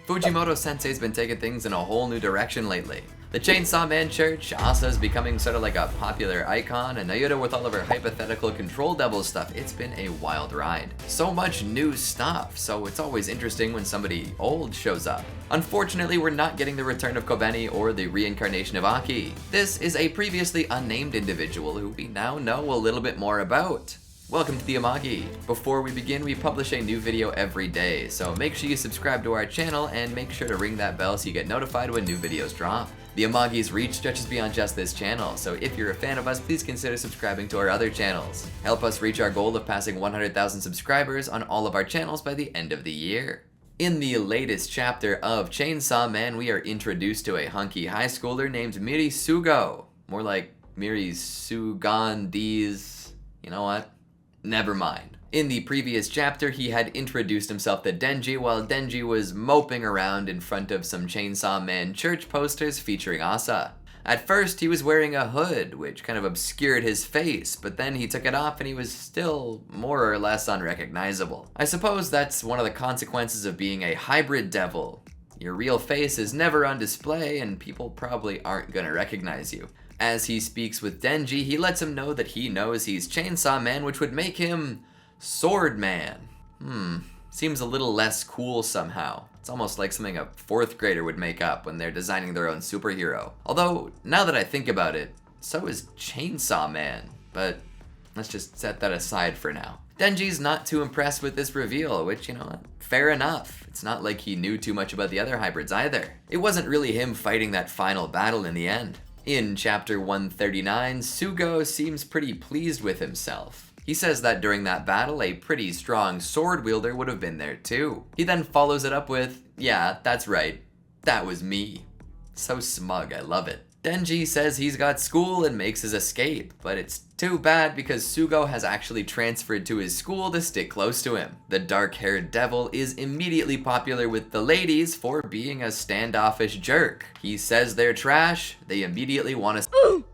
Fujimoto sensei's been taking things in a whole new direction lately. The Chainsaw Man Church, Asa's becoming sort of like a popular icon, and Nayuta with all of her hypothetical control devil stuff. It's been a wild ride. So much new stuff, so it's always interesting when somebody old shows up. Unfortunately, we're not getting the return of Kobeni or the reincarnation of Amagi. This is a previously unnamed individual who we now know a little bit more about. Welcome to the Amagi. Before we begin, we publish a new video every day, so make sure you subscribe to our channel and make sure to ring that bell so you get notified when new videos drop. The Amagi's reach stretches beyond just this channel, so if you're a fan of us, please consider subscribing to our other channels. Help us reach our goal of passing 100,000 subscribers on all of our channels by the end of the year. In the latest chapter of Chainsaw Man, we are introduced to a hunky high schooler named Miri Sugo. More like Miri Sugandi's... you know what? Never mind. In the previous chapter, he had introduced himself to Denji while Denji was moping around in front of some Chainsaw Man church posters featuring Asa. At first, he was wearing a hood, which kind of obscured his face, but then he took it off and he was still more or less unrecognizable. I suppose that's one of the consequences of being a hybrid devil. Your real face is never on display and people probably aren't gonna recognize you. As he speaks with Denji, he lets him know that he knows he's Chainsaw Man, which would make him Sword Man. Seems a little less cool somehow. It's almost like something a 4th grader would make up when they're designing their own superhero. Although, now that I think about it, so is Chainsaw Man. But let's just set that aside for now. Denji's not too impressed with this reveal, which, you know, fair enough. It's not like he knew too much about the other hybrids either. It wasn't really him fighting that final battle in the end. In chapter 139, Sugo seems pretty pleased with himself. He says that during that battle, a pretty strong sword wielder would have been there too. He then follows it up with, yeah, that's right, that was me. So smug, I love it. Denji says he's got school and makes his escape, but it's too bad because Sugo has actually transferred to his school to stick close to him. The dark-haired devil is immediately popular with the ladies for being a standoffish jerk. He says they're trash, they immediately want to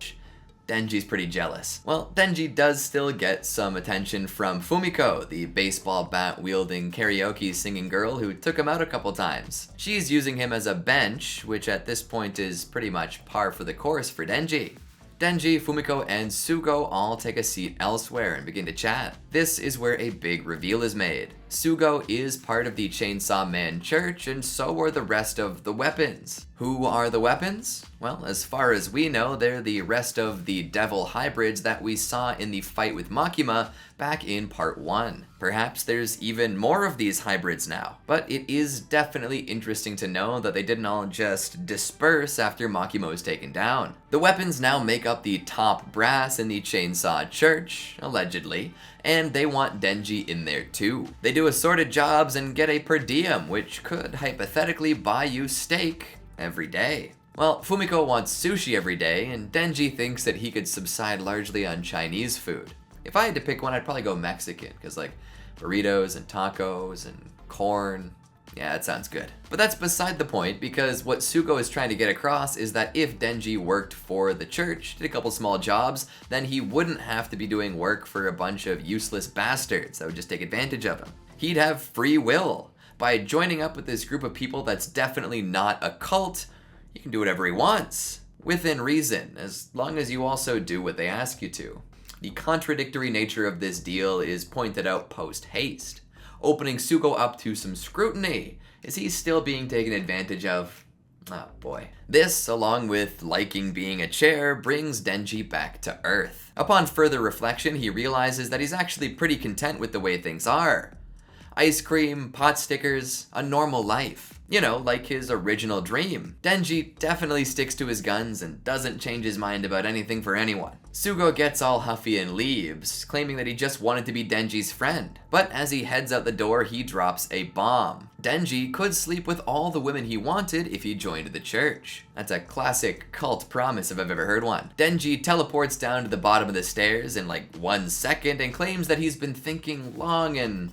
Denji's pretty jealous. Well, Denji does still get some attention from Fumiko, the baseball bat wielding karaoke singing girl who took him out a couple times. She's using him as a bench, which at this point is pretty much par for the course for Denji. Denji, Fumiko, and Sugo all take a seat elsewhere and begin to chat. This is where a big reveal is made. Sugo is part of the Chainsaw Man Church, and so are the rest of the weapons. Who are the weapons? Well, as far as we know, they're the rest of the devil hybrids that we saw in the fight with Makima back in part 1. Perhaps there's even more of these hybrids now, but it is definitely interesting to know that they didn't all just disperse after Makima was taken down. The weapons now make up the top brass in the Chainsaw Church, allegedly, and they want Denji in there too. They do assorted jobs and get a per diem, which could hypothetically buy you steak every day. Well, Fumiko wants sushi every day, and Denji thinks that he could subside largely on Chinese food. If I had to pick one, I'd probably go Mexican, because like burritos and tacos and corn, yeah, that sounds good. But that's beside the point, because what Sugo is trying to get across is that if Denji worked for the church, did a couple small jobs, then he wouldn't have to be doing work for a bunch of useless bastards that would just take advantage of him. He'd have free will. By joining up with this group of people that's definitely not a cult, he can do whatever he wants, within reason, as long as you also do what they ask you to. The contradictory nature of this deal is pointed out post-haste, opening Sugo up to some scrutiny. Is he still being taken advantage of? Oh boy. This, along with liking being a chair, brings Denji back to Earth. Upon further reflection, he realizes that he's actually pretty content with the way things are. Ice cream, pot stickers, a normal life. You know, like his original dream. Denji definitely sticks to his guns and doesn't change his mind about anything for anyone. Sugo gets all huffy and leaves, claiming that he just wanted to be Denji's friend. But as he heads out the door, he drops a bomb. Denji could sleep with all the women he wanted if he joined the church. That's a classic cult promise if I've ever heard one. Denji teleports down to the bottom of the stairs in like 1 second and claims that he's been thinking long and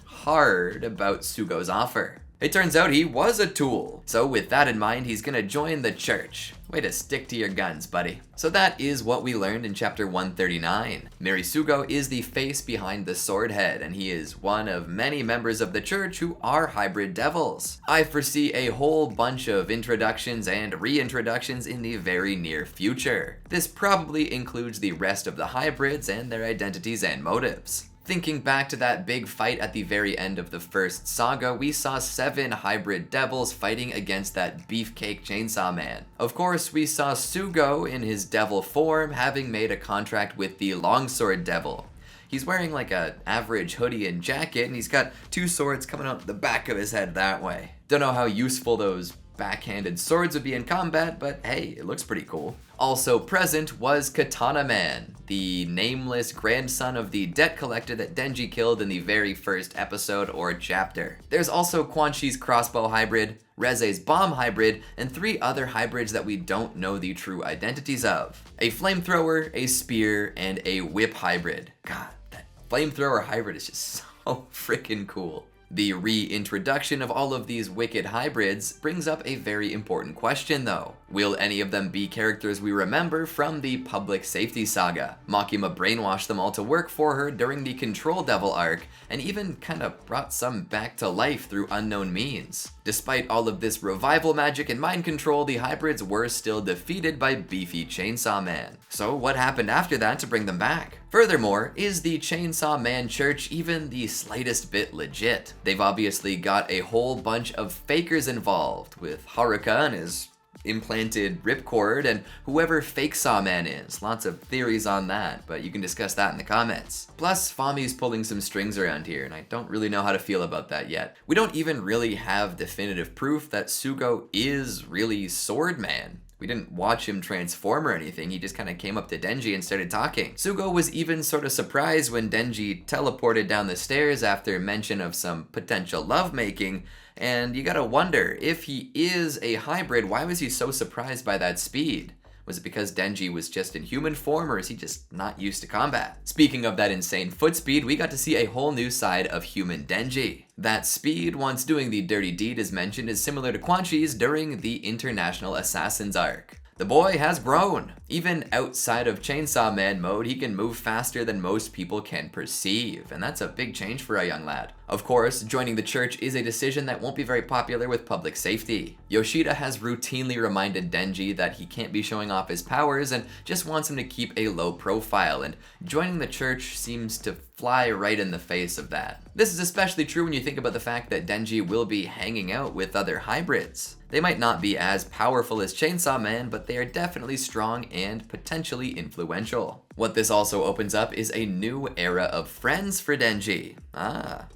hard about Sugo's offer. It turns out he was a tool. So with that in mind, he's gonna join the church. Way to stick to your guns, buddy. So that is what we learned in chapter 139. Sugo is the face behind the sword head, and he is one of many members of the church who are hybrid devils. I foresee a whole bunch of introductions and reintroductions in the very near future. This probably includes the rest of the hybrids and their identities and motives. Thinking back to that big fight at the very end of the first saga, we saw 7 hybrid devils fighting against that beefcake chainsaw man. Of course, we saw Sugo in his devil form having made a contract with the longsword devil. He's wearing like a average hoodie and jacket, and he's got 2 swords coming out the back of his head that way. Don't know how useful those backhanded swords would be in combat, but hey, it looks pretty cool. Also present was Katana Man, the nameless grandson of the debt collector that Denji killed in the very first episode or chapter. There's also Quan Chi's crossbow hybrid, Reze's bomb hybrid, and 3 other hybrids that we don't know the true identities of. A flamethrower, a spear, and a whip hybrid. God, that flamethrower hybrid is just so freaking cool. The reintroduction of all of these wicked hybrids brings up a very important question though. Will any of them be characters we remember from the Public Safety Saga? Makima brainwashed them all to work for her during the Control Devil arc, and even kinda brought some back to life through unknown means. Despite all of this revival magic and mind control, the hybrids were still defeated by Beefy Chainsaw Man. So what happened after that to bring them back? Furthermore, is the Chainsaw Man Church even the slightest bit legit? They've obviously got a whole bunch of fakers involved, with Haruka and his implanted ripcord and whoever fake Sawman is. Lots of theories on that, but you can discuss that in the comments. Plus, Fami's pulling some strings around here, and I don't really know how to feel about that yet. We don't even really have definitive proof that Sugo is really Swordman. We didn't watch him transform or anything, he just kind of came up to Denji and started talking. Sugo was even sort of surprised when Denji teleported down the stairs after mention of some potential lovemaking, and you gotta wonder, if he is a hybrid, why was he so surprised by that speed? Was it because Denji was just in human form, or is he just not used to combat? Speaking of that insane foot speed, we got to see a whole new side of human Denji. That speed, once doing the dirty deed as mentioned, is similar to Quan Chi's during the International Assassins arc. The boy has grown. Even outside of Chainsaw Man mode, he can move faster than most people can perceive, and that's a big change for a young lad. Of course, joining the church is a decision that won't be very popular with public safety. Yoshida has routinely reminded Denji that he can't be showing off his powers and just wants him to keep a low profile, and joining the church seems to fly right in the face of that. This is especially true when you think about the fact that Denji will be hanging out with other hybrids. They might not be as powerful as Chainsaw Man, but they are definitely strong and potentially influential. What this also opens up is a new era of friends for Denji.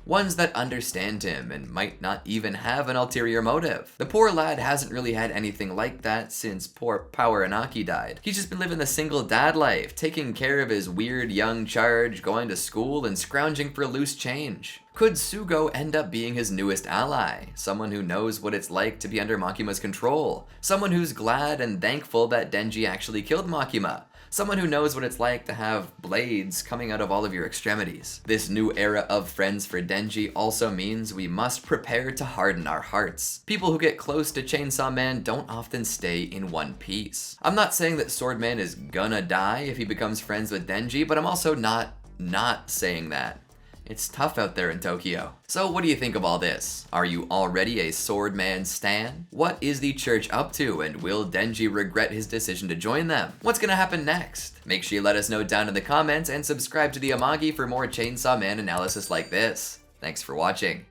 Ones that understand him and might not even have an ulterior motive. The poor lad hasn't really had anything like that since poor Power Anaki died. He's just been living the single dad life, taking care of his weird young charge, going to school, and scrounging for loose change. Could Sugo end up being his newest ally? Someone who knows what it's like to be under Makima's control. Someone who's glad and thankful that Denji actually killed Makima. Someone who knows what it's like to have blades coming out of all of your extremities. This new era of friends for Denji also means we must prepare to harden our hearts. People who get close to Chainsaw Man don't often stay in one piece. I'm not saying that Swordman is gonna die if he becomes friends with Denji, but I'm also not saying that. It's tough out there in Tokyo. So what do you think of all this? Are you already a Swordman stan? What is the church up to, and will Denji regret his decision to join them? What's gonna happen next? Make sure you let us know down in the comments and subscribe to the Amagi for more Chainsaw Man analysis like this. Thanks for watching.